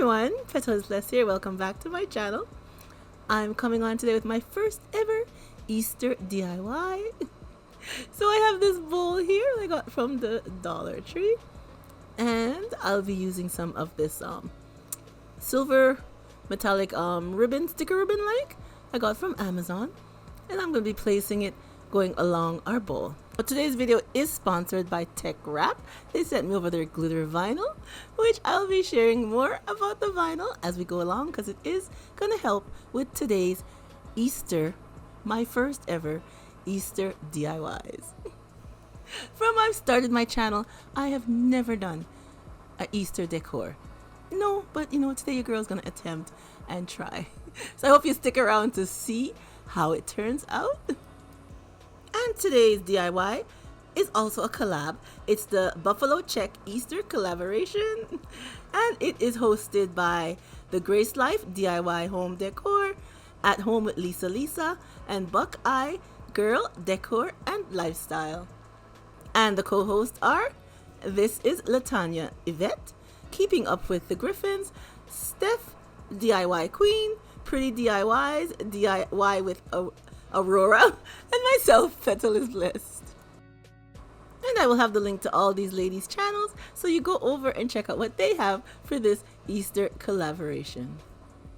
everyone, Petalisbless here. Welcome back to my channel. I'm coming on today with my first ever Easter DIY. So I have this bowl here I got from the Dollar Tree, and I'll be using some of this silver metallic ribbon, sticker ribbon like I got from Amazon, and I'm going to be placing it going along our bowl. But today's video is sponsored by TeckWrap. They sent me over their glitter vinyl, which I'll be sharing more about the vinyl as we go along, because it is going to help with today's Easter, my first ever Easter DIYs. From I've started my channel, I have never done an Easter decor. No, but today your girl's going to attempt and try. So I hope you stick around to see how it turns out. And today's DIY is also a collab. It's the Buffalo Check Easter collaboration, and it is hosted by the Grace Life DIY Home Decor, At Home with Lisa, and Buckeye Girl Decor and Lifestyle. And the co-hosts are, this is Latanya Yvette, Keeping Up with the Griffins, Steph DIY Queen, Pretty DIYs, DIY with Aurora, and myself, Petalisbless. And I will have the link to all these ladies' channels, so you go over and check out what they have for this Easter collaboration.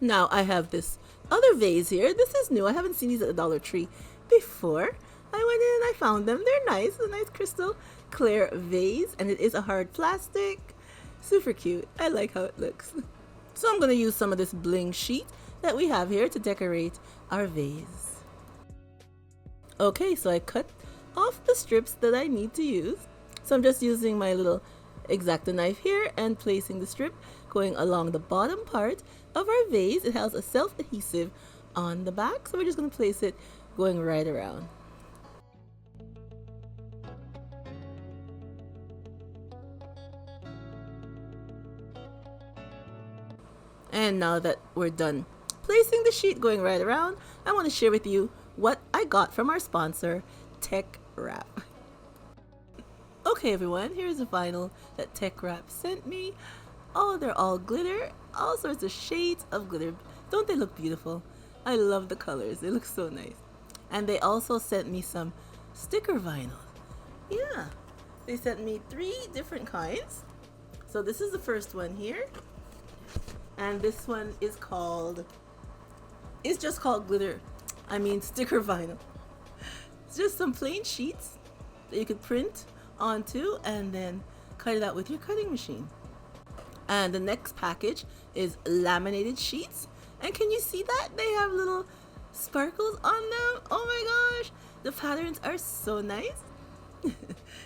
Now I have this other vase here. This is new. I haven't seen these at the Dollar Tree before. I went in and I found them. They're nice. A nice crystal clear vase, and it is a hard plastic. Super cute. I like how it looks. So I'm going to use some of this bling sheet that we have here to decorate our vase. Okay, so I cut off the strips that I need to use. So I'm just using my little X-Acto knife here and placing the strip going along the bottom part of our vase. It has a self-adhesive on the back, so we're just going to place it going right around. And now that we're done placing the sheet going right around, I want to share with you what I got from our sponsor, TeckWrap. Okay everyone, here's a vinyl that TeckWrap sent me. Oh, they're all glitter, all sorts of shades of glitter. Don't they look beautiful? I love the colors, they look so nice. And they also sent me some sticker vinyl. Yeah, they sent me 3 different kinds. So this is the first one here, and this one is just called sticker vinyl. It's just some plain sheets that you could print onto and then cut it out with your cutting machine. And the next package is laminated sheets. And can you see that? They have little sparkles on them. Oh my gosh, the patterns are so nice.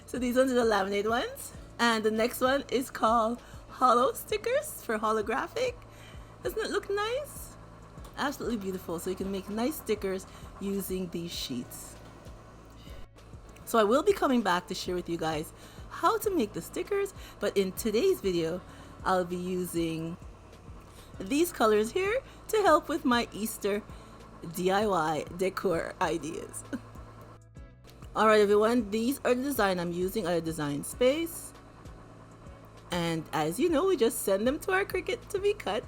So these ones are the laminated ones. And the next one is called hollow stickers for holographic. Doesn't it look nice? Absolutely beautiful. So you can make nice stickers using these sheets. So I will be coming back to share with you guys how to make the stickers, but in today's video I'll be using these colors here to help with my Easter DIY decor ideas. Alright everyone, these are the design I'm using at a design space, and as you know, we just send them to our Cricut to be cut.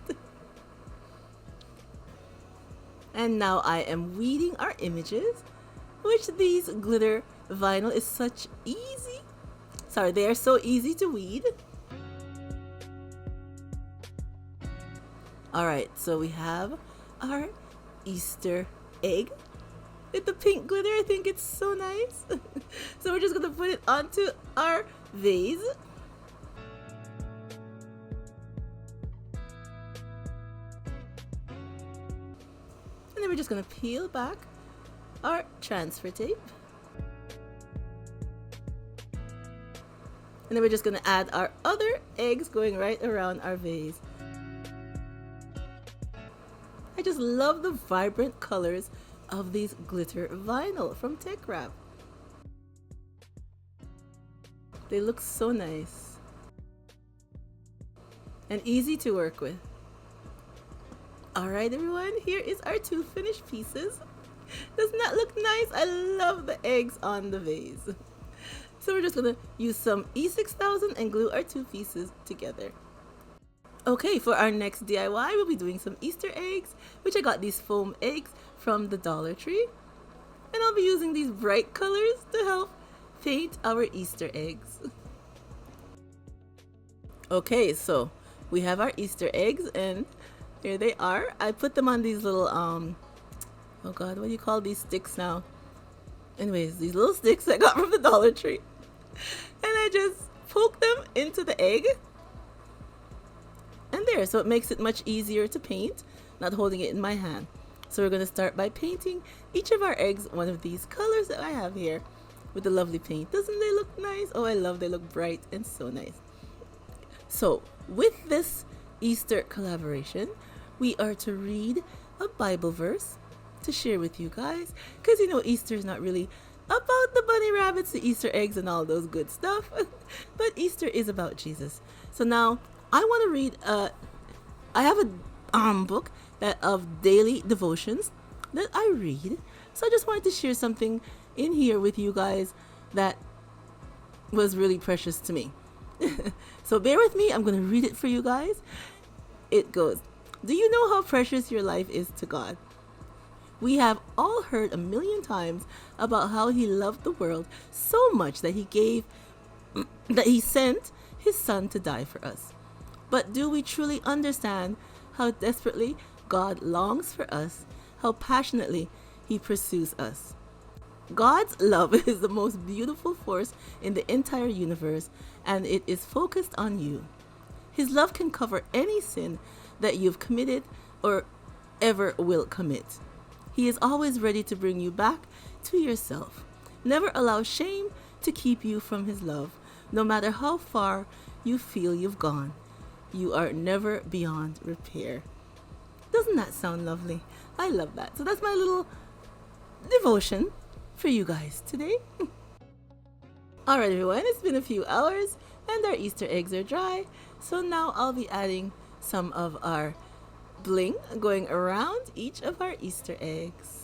And now I am weeding our images, which these glitter vinyl is they are so easy to weed. Alright, so we have our Easter egg with the pink glitter. I think it's so nice. So we're just going to put it onto our vase. And then we're just going to peel back our transfer tape. And then we're just going to add our other eggs going right around our vase. I just love the vibrant colors of these glitter vinyl from TeckWrap. They look so nice and easy to work with. Alright everyone, here is our 2 finished pieces. Doesn't that look nice? I love the eggs on the vase. So we're just going to use some E6000 and glue our 2 pieces together. Okay, for our next DIY, we'll be doing some Easter eggs, which I got these foam eggs from the Dollar Tree. And I'll be using these bright colors to help paint our Easter eggs. Okay, so we have our Easter eggs and here they are. I put them on these little, oh God, what do you call these sticks now? Anyways, these little sticks I got from the Dollar Tree. And I just poke them into the egg. And there, so it makes it much easier to paint, not holding it in my hand. So we're going to start by painting each of our eggs one of these colors that I have here with the lovely paint. Doesn't they look nice? Oh, I love they look bright and so nice. So with this Easter collaboration, we are to read a Bible verse to share with you guys, because you know Easter is not really about the bunny rabbits, the Easter eggs and all those good stuff, but Easter is about Jesus. So now I want to read I have a book that of daily devotions that I read, so I just wanted to share something in here with you guys that was really precious to me. So bear with me, I'm going to read it for you guys. It goes, "Do you know how precious your life is to God? We have all heard a million times about how he loved the world so much that he sent his son to die for us. But do we truly understand how desperately God longs for us, how passionately he pursues us? God's love is the most beautiful force in the entire universe, and it is focused on you. His love can cover any sin that you've committed or ever will commit. He is always ready to bring you back to yourself. Never allow shame to keep you from his love, no matter how far you feel you've gone. You are never beyond repair." Doesn't that sound lovely? I love that. So that's my little devotion for you guys today. Alright everyone, it's been a few hours and our Easter eggs are dry. So now I'll be adding some of our bling going around each of our Easter eggs.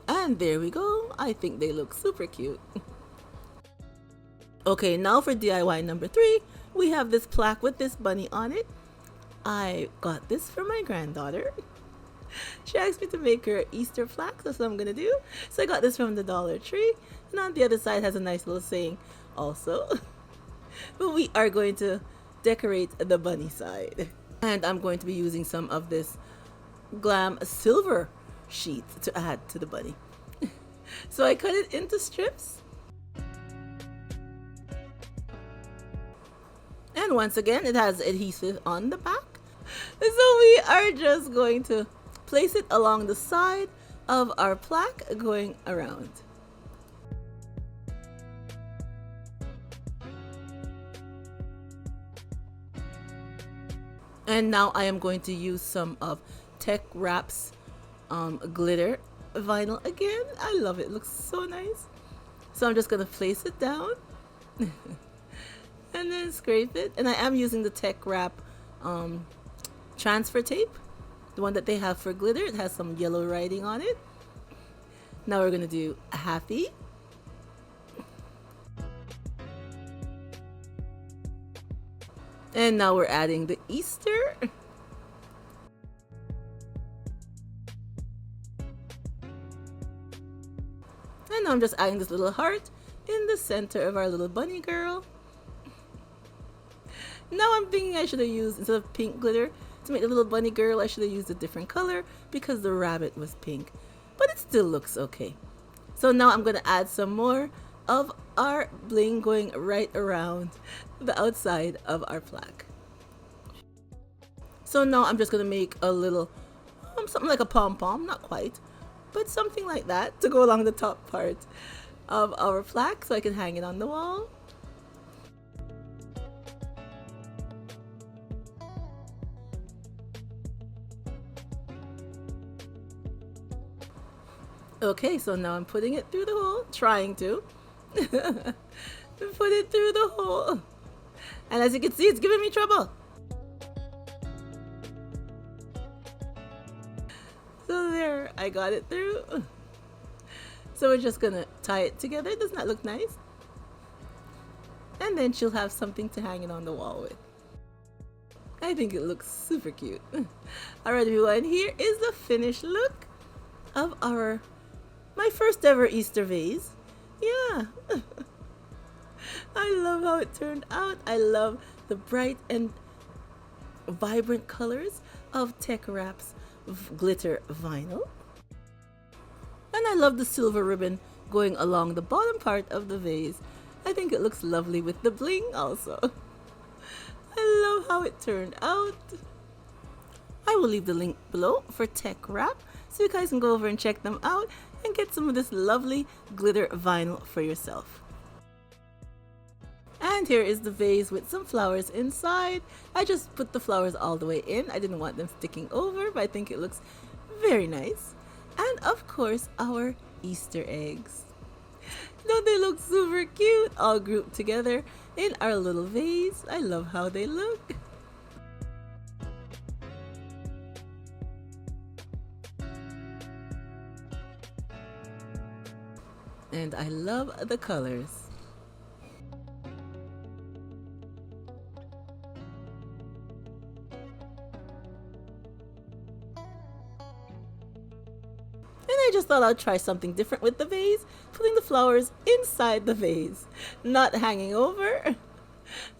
And there we go. I think they look super cute. Okay, now for DIY number 3, we have this plaque with this bunny on it. I got this for my granddaughter. She asked me to make her Easter plaque, so that's what I'm gonna do. So I got this from the Dollar Tree, and on the other side has a nice little saying also. But we are going to decorate the bunny side. And I'm going to be using some of this glam silver sheet to add to the bunny. So I cut it into strips. And once again, it has adhesive on the back. So we are just going to place it along the side of our plaque going around. And now I am going to use some of TeckWrap's glitter vinyl again. I love it. It looks so nice. So I'm just going to place it down and then scrape it. And I am using the TeckWrap transfer tape, the one that they have for glitter. It has some yellow writing on it. Now we're going to do happy. And now we're adding the Easter. And I'm just adding this little heart in the center of our little bunny girl. Now I'm thinking I should have used, instead of pink glitter, to make the little bunny girl, I should have used a different color because the rabbit was pink. But it still looks okay. So now I'm going to add some more of our bling going right around the outside of our plaque. So now I'm just going to make a little, something like a pom-pom, not quite, but something like that to go along the top part of our plaque so I can hang it on the wall. Okay, so now I'm putting it through the hole, trying to. put it through the hole. And as you can see, it's giving me trouble. So there, I got it through. So we're just gonna tie it together. Doesn't that look nice? And then she'll have something to hang it on the wall with. I think it looks super cute. Alright everyone, here is the finished look of my first ever Easter vase. Yeah. I love how it turned out. I love the bright and vibrant colors of TeckWrap's glitter vinyl. And I love the silver ribbon going along the bottom part of the vase. I think it looks lovely with the bling also. I love how it turned out. I will leave the link below for TeckWrap so you guys can go over and check them out and get some of this lovely glitter vinyl for yourself. And here is the vase with some flowers inside. I just put the flowers all the way in. I didn't want them sticking over, but I think it looks very nice. And of course, our Easter eggs. Don't they look super cute? All grouped together in our little vase. I love how they look. And I love the colors. I just thought I'd try something different with the vase, putting the flowers inside the vase, not hanging over.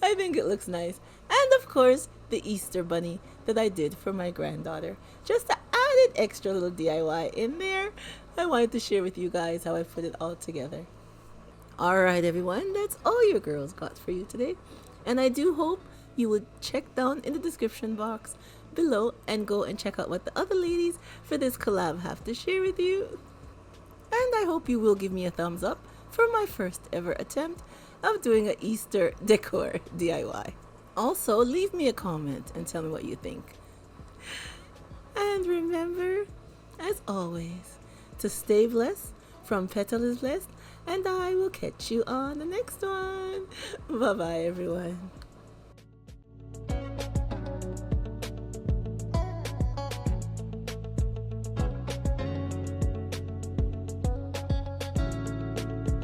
I think it looks nice. And of course, the Easter bunny that I did for my granddaughter. Just an added extra little DIY in there. I wanted to share with you guys how I put it all together. Alright everyone, that's all your girls got for you today. And I do hope you would check down in the description box below and go and check out what the other ladies for this collab have to share with you. And I hope you will give me a thumbs up for my first ever attempt of doing an Easter decor DIY. Also, leave me a comment and tell me what you think. And remember, as always, to stay blessed from Petalisbless, and I will catch you on the next one. Bye bye everyone.